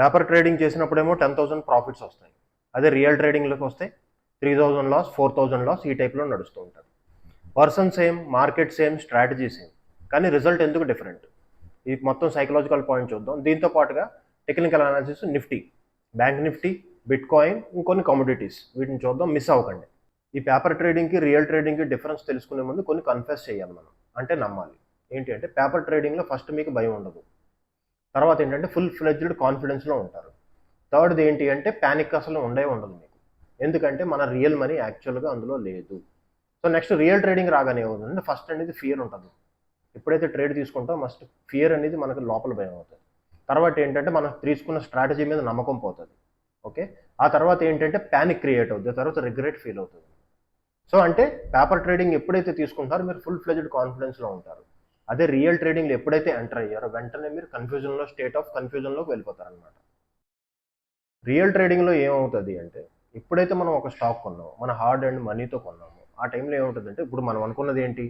Paper trading చేసినప్పుడేమో 10,000 profits వస్తాయి. అదే real ట్రేడింగ్లోకి వస్తే 3,000 లాస్, 4,000 లాస్, ఈ టైప్లో నడుస్తూ ఉంటుంది. Person same, market same, strategy same, కానీ రిజల్ట్ ఎందుకు డిఫరెంట్? ఇది మొత్తం సైకలాజికల్ పాయింట్ చూద్దాం. దీంతో పాటుగా technical analysis, Nifty, bank Nifty, bit coin, ఇంకొన్ని కమోడిటీస్, వీటిని చూద్దాం. మిస్ అవ్వకండి. ఈ పేపర్ ట్రేడింగ్కి రియల్ ట్రేడింగ్కి డిఫరెన్స్ తెలుసుకునే ముందు కొన్ని కన్ఫెస్ చేయాలి మనం, అంటే నమ్మాలి. ఏంటి అంటే పేపర్ ట్రేడింగ్లో ఫస్ట్ మీకు భయం ఉండదు, తర్వాత ఏంటంటే ఫుల్ ఫ్లెడ్జ్డ్ కాన్ఫిడెన్స్లో ఉంటారు. థర్డ్ది ఏంటి అంటే ప్యానిక్ అసలు ఉండదు మీకు, ఎందుకంటే మన రియల్ మనీ యాక్చువల్గా అందులో లేదు. సో నెక్స్ట్ రియల్ ట్రేడింగ్ రాగానే ఏమవుతుందంటే ఫస్ట్ అనేది ఫియర్ ఉంటుంది. ఎప్పుడైతే ట్రేడ్ తీసుకుంటామో మస్ట్ ఫియర్ అనేది మనకు లోపల భయం అవుతుంది. తర్వాత ఏంటంటే మనం తీసుకున్న స్ట్రాటజీ మీద నమ్మకం పోతుంది. ఓకే, ఆ తర్వాత ఏంటంటే ప్యానిక్ క్రియేట్ అవుతుంది, తర్వాత రిగ్రెట్ ఫీల్ అవుతుంది. సో అంటే పేపర్ ట్రేడింగ్ ఎప్పుడైతే తీసుకుంటారో మీరు ఫుల్ ఫ్లెజ్డ్ కాన్ఫిడెన్స్లో ఉంటారు. అదే రియల్ ట్రేడింగ్లో ఎప్పుడైతే ఎంటర్ అయ్యారో వెంటనే మీరు కన్ఫ్యూజన్లో, స్టేట్ ఆఫ్ కన్ఫ్యూజన్లోకి వెళ్ళిపోతారు అనమాట. రియల్ ట్రేడింగ్లో ఏమవుతుంది అంటే ఎప్పుడైతే మనం ఒక స్టాక్ కొన్నామో, మన హార్డ్ అండ్ మనీతో కొన్నామో, ఆ టైంలో ఏముంటుందంటే ఇప్పుడు మనం అనుకున్నది ఏంటి,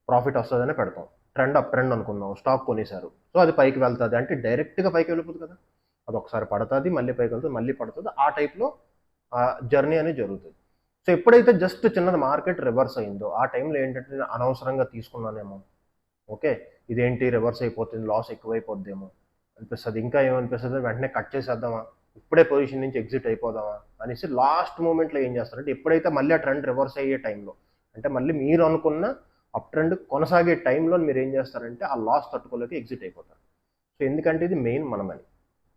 ప్రాఫిట్ వస్తుందని పెడతాం. అప్ ట్రెండ్ అనుకుందాం, స్టాక్ కొనేశారు, సో అది పైకి వెళ్తుంది అంటే డైరెక్ట్గా పైకి వెళ్ళిపోతుంది కదా. అది ఒకసారి పడుతుంది, మళ్ళీ పైకి వెళ్తుంది, మళ్ళీ పడుతుంది, ఆ టైప్లో జర్నీ అనేది జరుగుతుంది. సో ఎప్పుడైతే జస్ట్ చిన్నది మార్కెట్ రివర్స్ అయిందో ఆ టైంలో ఏంటంటే అనవసరంగా తీసుకున్నానేమో, ఓకే ఇదేంటి రివర్స్ అయిపోతుంది, లాస్ ఎక్కువైపోద్దేమో అనిపిస్తుంది. ఇంకా ఏమనిపిస్తుంది, వెంటనే కట్ చేసేద్దామా, ఇప్పుడే పొజిషన్ నుంచి ఎగ్జిట్ అయిపోదామా అనేసి లాస్ట్ మూమెంట్లో ఏం చేస్తారంటే ఎప్పుడైతే మళ్ళీ ఆ ట్రెండ్ రివర్స్ అయ్యే టైంలో, అంటే మళ్ళీ మీరు అనుకున్న అప్ ట్రెండ్ కొనసాగే టైంలో మీరు ఏం చేస్తారంటే ఆ లాస్ తట్టుకోలేక ఎగ్జిట్ అయిపోతారు. సో ఎందుకంటే ఇది మెయిన్ మన మనీ.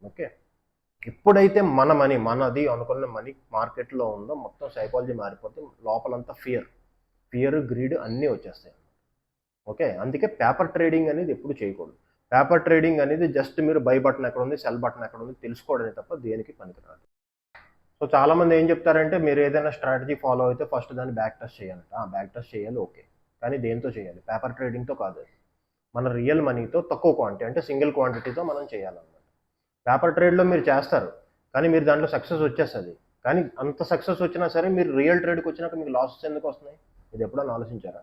ఓకే, ఎప్పుడైతే మన మనీ, మనది అనుకున్న మనీ మార్కెట్లో ఉందో మొత్తం సైకాలజీ మారిపోతే లోపలంతా ఫియర్, గ్రీడ్ అన్నీ వచ్చేస్తాయి. ఓకే, అందుకే పేపర్ ట్రేడింగ్ అనేది ఎప్పుడు చేయకూడదు. పేపర్ ట్రేడింగ్ అనేది జస్ట్ మీరు బై బటన్ ఎక్కడ ఉంది, సెల్ బటన్ ఎక్కడ ఉంది తెలుసుకోవడమే తప్ప దేనికి పనికిరాదు. సో చాలామంది ఏం చెప్తారంటే మీరు ఏదైనా స్ట్రాటజీ ఫాలో అయితే ఫస్ట్ దాన్ని బ్యాక్ టెస్ట్ చేయాలంట. బ్యాక్ టెస్ట్ చేయాలి, ఓకే, కానీ దేంతో చేయాలి? పేపర్ ట్రేడింగ్తో కాదు, మన రియల్ మనీతో తక్కువ క్వాంటిటీ, అంటే సింగిల్ క్వాంటిటీతో మనం చేయాలన్నమాట. పేపర్ ట్రేడ్లో మీరు చేస్తారు, కానీ మీరు దాంట్లో సక్సెస్ వచ్చేస్తుంది. కానీ అంత సక్సెస్ వచ్చినా సరే మీరు రియల్ ట్రేడ్కి వచ్చినాక మీకు లాసెస్ ఎందుకు వస్తున్నాయి? ఇది ఎప్పుడైనా ఆలోచించారా?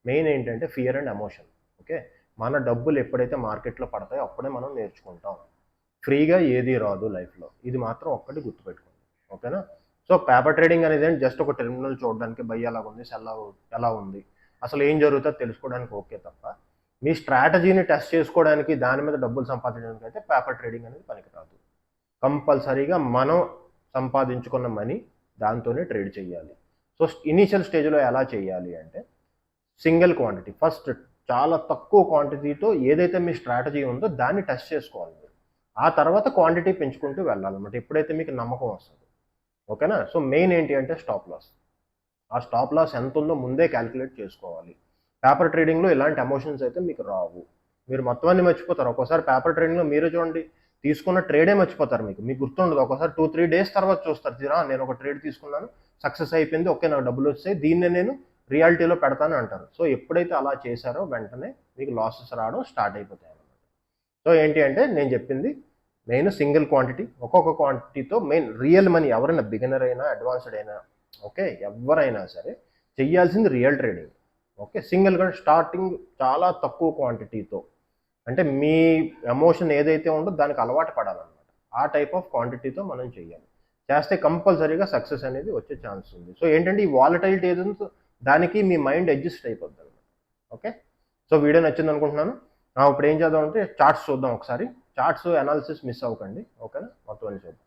మెయిన్ ఏంటంటే ఫియర్ అండ్ ఎమోషన్. ఓకే, మన డబ్బులు ఎప్పుడైతే మార్కెట్లో పడతాయో అప్పుడే మనం నేర్చుకుంటాం. ఫ్రీగా ఏది రాదు లైఫ్లో, ఇది మాత్రం ఒక్కటి గుర్తుపెట్టుకోండి. ఓకేనా? సో పేపర్ ట్రేడింగ్ అనేది జస్ట్ ఒక టెర్మినల్ చూడడానికి బై ఎలా ఉంది, సెల్ ఎలా ఉంది, అసలు ఏం జరుగుతుందో తెలుసుకోవడానికి ఓకే తప్ప మీ స్ట్రాటజీని టెస్ట్ చేసుకోవడానికి, దాని మీద డబ్బులు సంపాదించడానికి అయితే పేపర్ ట్రేడింగ్ అనేది పనికిరాదు. కంపల్సరీగా మనం సంపాదించుకున్న మనీ దాంతోనే ట్రేడ్ చేయాలి. సో ఇనీషియల్ స్టేజ్లో ఎలా చేయాలి అంటే సింగిల్ క్వాంటిటీ, ఫస్ట్ చాలా తక్కువ క్వాంటిటీతో ఏదైతే మీ స్ట్రాటజీ ఉందో దాన్ని టెస్ట్ చేసుకోవాలి మీరు. ఆ తర్వాత క్వాంటిటీ పెంచుకుంటూ వెళ్ళాలన్నమాట ఎప్పుడైతే మీకు నమ్మకం వస్తుంది. ఓకేనా? సో మెయిన్ ఏంటి అంటే స్టాప్ లాస్. ఆ స్టాప్ లాస్ ఎంత ఉందో ముందే క్యాలిక్యులేట్ చేసుకోవాలి. పేపర్ ట్రేడింగ్లో ఇలాంటి ఎమోషన్స్ అయితే మీకు రావు. మీరు మొత్తం అన్ని మర్చిపోతారు. ఒక్కోసారి పేపర్ ట్రేడింగ్లో మీరే చూడండి, తీసుకున్న ట్రేడే మర్చిపోతారు. మీకు గుర్తుండదు. ఒకసారి 2-3 డేస్ తర్వాత చూస్తారు, తీరా నేను ఒక ట్రేడ్ తీసుకున్నాను, సక్సెస్ అయిపోయింది, ఓకే నాకు డబ్బులు వచ్చాయి, దీన్నే నేను రియాలిటీలో పెడతాను అంటారు. సో ఎప్పుడైతే అలా చేశారో వెంటనే మీకు లాసెస్ రావడం స్టార్ట్ అయిపోతాయి అన్నమాట. సో ఏంటి అంటే నేను చెప్పింది మెయిన్ సింగిల్ క్వాంటిటీ, ఒక్కొక్క క్వాంటిటీతో మెయిన్ రియల్ మనీ, ఎవరైనా బిగినర్ అయినా అడ్వాన్స్డ్ అయినా ఓకే ఎవరైనా సరే చెయ్యాల్సింది రియల్ ట్రేడింగ్. ఓకే, సింగిల్గా స్టార్టింగ్ చాలా తక్కువ క్వాంటిటీతో, అంటే మీ ఎమోషన్ ఏదైతే ఉందో దానికి అలవాటు పడాలన్నమాట. ఆ టైప్ ఆఫ్ క్వాంటిటీతో మనం చేయాలి. చేస్తే కంపల్సరీగా సక్సెస్ అనేది వచ్చే ఛాన్స్ ఉంది. సో ఏంటంటే ఈ వాలటైలిటీ ఏదో దానికి మీ మైండ్ అడ్జస్ట్ అయిపోద్ది అనమాట. ఓకే, సో వీడియో నచ్చింది అనుకుంటున్నాను. ఇప్పుడు ఏం చేద్దాం అంటే చార్ట్స్ చూద్దాం ఒకసారి. చార్ట్స్ అనాలిసిస్ మిస్ అవ్వకండి. ఓకేనా? మొత్తం అని చూద్దాం.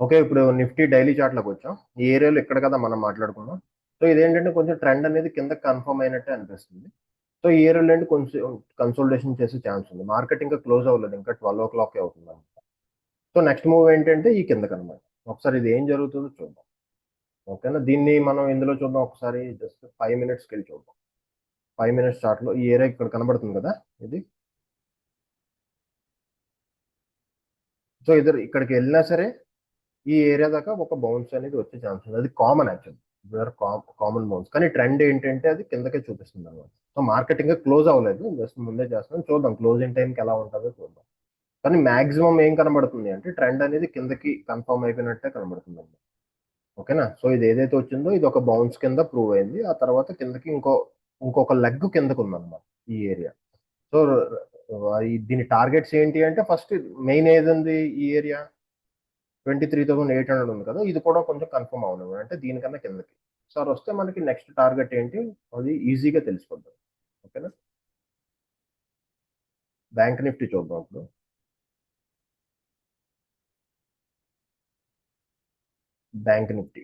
ఓకే, ఇప్పుడు నిఫ్టీ డైలీ చార్ట్లోకి వచ్చాం. ఈ ఏరియాలో ఇక్కడ కదా మనం మాట్లాడుకున్నాం. సో ఇదేంటంటే కొంచెం ట్రెండ్ అనేది కింద కన్ఫర్మ్ అయినట్టే అనిపిస్తుంది. సో ఈ ఏరియాలో ఏంటి కొంచెం కన్సోలిడేషన్ చేసే ఛాన్స్ ఉంది. మార్కెట్ ఇంకా క్లోజ్ అవ్వలేదు, ఇంకా 12 o'clock అవుతుంది అనమాట. సో నెక్స్ట్ మూవ్ ఏంటంటే ఈ కిందకి అనమాట. ఒకసారి ఇది ఏం జరుగుతుందో చూద్దాం. ఓకేనా? దీన్ని మనం ఇందులో చూద్దాం ఒకసారి. జస్ట్ 5 minutesకి వెళ్ళి చూద్దాం. 5 minutes చార్ట్లో ఈ ఏరియా ఇక్కడ కనబడుతుంది కదా, ఇది. సో ఇక్కడికి వెళ్ళినా సరే ఈ ఏరియా దాకా ఒక బౌన్స్ అనేది వచ్చే ఛాన్స్ ఉంది. అది కామన్ యాక్చువల్లీ, కామన్ బౌన్స్. కానీ ట్రెండ్ ఏంటంటే అది కిందకే చూపిస్తుంది అనమాట. సో మార్కెట్ ఇంకా క్లోజ్ అవ్వలేదు, జస్ట్ ముందే చేస్తున్నాం. చూద్దాం క్లోజింగ్ టైంకి ఎలా ఉంటుందో చూద్దాం. కానీ మాక్సిమం ఏం కనబడుతుంది అంటే ట్రెండ్ అనేది కిందకి కన్ఫర్మ్ అయిపోయినట్టే కనబడుతుంది అండి. ఓకేనా? సో ఇది ఏదైతే వచ్చిందో ఇది ఒక బౌన్స్ కింద ప్రూవ్ అయింది. ఆ తర్వాత కిందకి ఇంకొక లెగ్ కిందకు ఉందన్నమాట ఈ ఏరియా. సో దీని టార్గెట్స్ ఏంటి అంటే ఫస్ట్ మెయిన్ ఏది ఉంది ఈ ఏరియా, 23,800 ఉంది కదా, ఇది కూడా కొంచెం కన్ఫర్మ్ అవును అంటే దీనికన్నా కిందకి సార్ వస్తే మనకి నెక్స్ట్ టార్గెట్ ఏంటి అది ఈజీగా తెలిసిపోద్ది. ఓకేనా. బ్యాంక్ నిఫ్టీ చూద్దాం ఇప్పుడు. Bank Nifty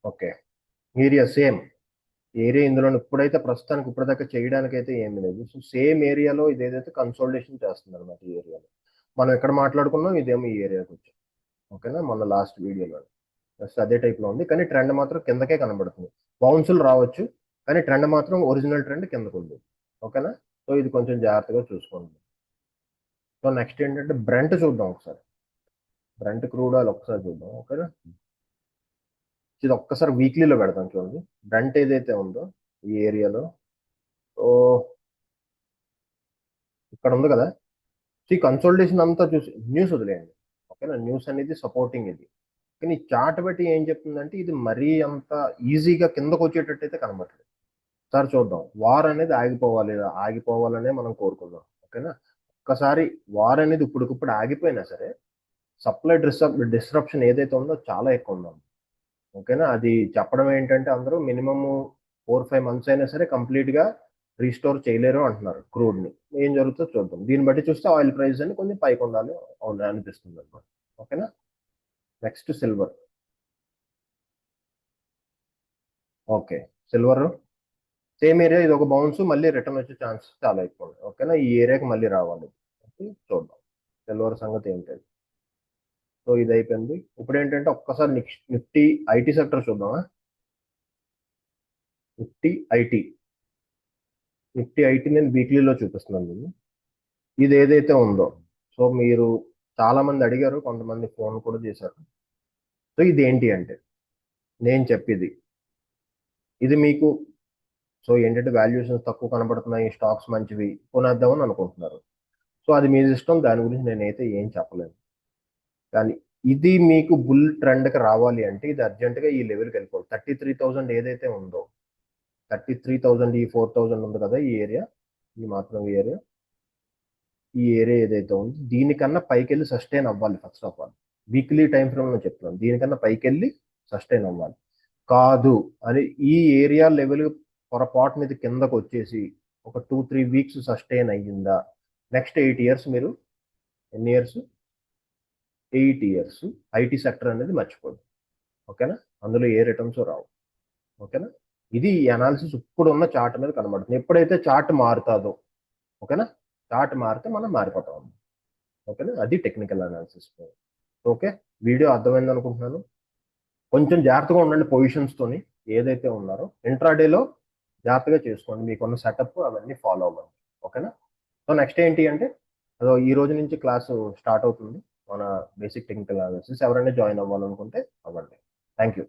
okay. Area same area ఇందులో ఇప్పుడైతే ప్రస్తుతానికి ఇప్పటిదాకా చేయడానికి అయితే ఏమీ లేదు. సో సేమ్ ఏరియాలో ఇది ఏదైతే కన్సోలిడేషన్ చేస్తుంది అనమాట ఈ ఏరియాలో. మనం ఎక్కడ మాట్లాడుకున్నాం ఇదేమో ఈ ఏరియాకి వచ్చాం. ఓకేనా, మన లాస్ట్ వీడియోలో జస్ట్ అదే టైప్లో ఉంది, కానీ ట్రెండ్ మాత్రం కిందకే కనబడుతుంది. బౌన్సులు రావచ్చు కానీ ట్రెండ్ మాత్రం ఒరిజినల్ ట్రెండ్ కిందకు ఉంది. ఓకేనా, సో ఇది కొంచెం జాగ్రత్తగా చూసుకోండి. సో నెక్స్ట్ ఏంటంటే బ్రెంట్ చూద్దాం ఒకసారి. బ్రెంట్ క్రూడ్ ఆయిల్ ఒకసారి చూద్దాం. ఓకేనా, ఇది ఒక్కసారి వీక్లీలో పెడతాం చూడండి. బ్రెంట్ ఏదైతే ఉందో ఈ ఏరియాలో, సో ఇక్కడ ఉంది కదా, ఈ కన్సోలిడేషన్ అంతా చూసి న్యూస్ వదిలేయండి. ఓకేనా, న్యూస్ అనేది సపోర్టింగ్ ఇది, కానీ చార్ట్ బట్టి ఏం చెప్తుందంటే ఇది మరీ అంత ఈజీగా కిందకు వచ్చేటట్టు అయితే కనబడలేదు. సార్ చూద్దాం, వార్ అనేది ఆగిపోవాలి, ఆగిపోవాలనే మనం కోరుకుందాం. ఓకేనా, ఒక్కసారి వార్ అనేది ఇప్పటికిప్పుడు ఆగిపోయినా సరే సప్లై డిస్రప్షన్ ఏదైతే ఉందో చాలా ఎక్కువ ఉందాం. ఓకేనా, అది చెప్పడం ఏంటంటే అందరూ మినిమమ్ 4-5 మంత్స్ అయినా సరే కంప్లీట్గా రీస్టోర్ చేయలేరు అంటున్నారు క్రూడ్ని. ఏం జరుగుతుందో చూద్దాం. దీన్ని బట్టి చూస్తే ఆయిల్ ప్రైస్ అని కొంచెం పైకి ఉండాలి అనిపిస్తుంది అనమాట. ఓకేనా, next silver. Okay, silver same area, ఇది ఒక బౌన్స్ మళ్ళీ రిటర్న్ వచ్చే ఛాన్స్ చాలా ఎక్కువ ఉంది. ఓకేనా, ఈ ఏరియాకి మళ్ళీ రావాలి. ఓకే, చూద్దాం సిల్వర్ సంగతి ఏంటంటే. సో ఇది అయిపోయింది. ఇప్పుడు ఏంటంటే ఒక్కసారి నిఫ్టీ ఐటీ సెక్టర్ చూద్దామా. నిఫ్టీ ఐటీ, నిఫ్టీ ఐటీ నేను వీక్లీలో చూపిస్తున్నాను మీకు. ఇది ఏదైతే ఉందో, సో మీరు చాలా మంది అడిగారు, కొంతమంది ఫోన్ కూడా చేశారు. సో ఇది ఏంటి అంటే నేను చెప్పేది ఇది మీకు. సో ఏంటంటే వాల్యుయేషన్స్ తక్కువ కనబడుతున్నాయి, స్టాక్స్ మంచివి కొనేద్దామని అనుకుంటున్నారు. సో అది మీ ఇష్టం, దాని గురించి నేనైతే ఏం చెప్పలేను. కానీ ఇది మీకు బుల్ ట్రెండ్కి రావాలి అంటే ఇది అర్జెంటుగా ఈ లెవెల్కి వెళ్ళిపోవాలి. 33,000 ఏదైతే ఉందో, 33,000, ఈ 4,000 ఉంది కదా ఈ ఏరియా, ఈ మాత్రం ఏరియా, ఈ ఏరియా ఏదైతే ఉందో దీనికన్నా పైకి వెళ్ళి సస్టైన్ అవ్వాలి. First of all weekly time ఫ్రేమ్లో చెప్తున్నాను, దీనికన్నా పైకి వెళ్ళి సస్టైన్ అవ్వాలి. కాదు అని ఈ ఏరియా లెవెల్ పొరపాటు మీద కిందకు వచ్చేసి ఒక 2-3 వీక్స్ సస్టైన్ అయ్యిందా, నెక్స్ట్ 8 ఇయర్స్ మీరు, ఎన్ని ఇయర్స్, 8 ఇయర్స్ ఐటీ సెక్టర్ అనేది మర్చిపోదు. ఓకేనా, అందులో ఏ రిటర్న్స్ రావు. ఓకేనా, ఇది ఈ అనాలిసిస్ ఇప్పుడు ఉన్న చార్ట్ మీద కనబడుతుంది. ఎప్పుడైతే చార్ట్ మారుతుందో, ఓకేనా, చార్ట్ మారితే మనం మారిపోతాం. ఓకేనా, అది టెక్నికల్ అనాలిసిస్. ఓకే, వీడియో అర్థమైంది అనుకుంటున్నాను. కొంచెం జాగ్రత్తగా ఉండండి పొజిషన్స్తోని, ఏదైతే ఉన్నారో ఇంట్రాడేలో జాగ్రత్తగా చేసుకోండి, మీకున్న సెటప్ అవన్నీ ఫాలో అవ్వండి. ఓకేనా, సో నెక్స్ట్ ఏంటి అంటే అదో ఈ రోజు నుంచి క్లాసు స్టార్ట్ అవుతుంది మన బేసిక్ టెక్నికల్ అనాలిసిస్. ఎవరైనా జాయిన్ అవ్వాలనుకుంటే అవ్వండి. Thank you.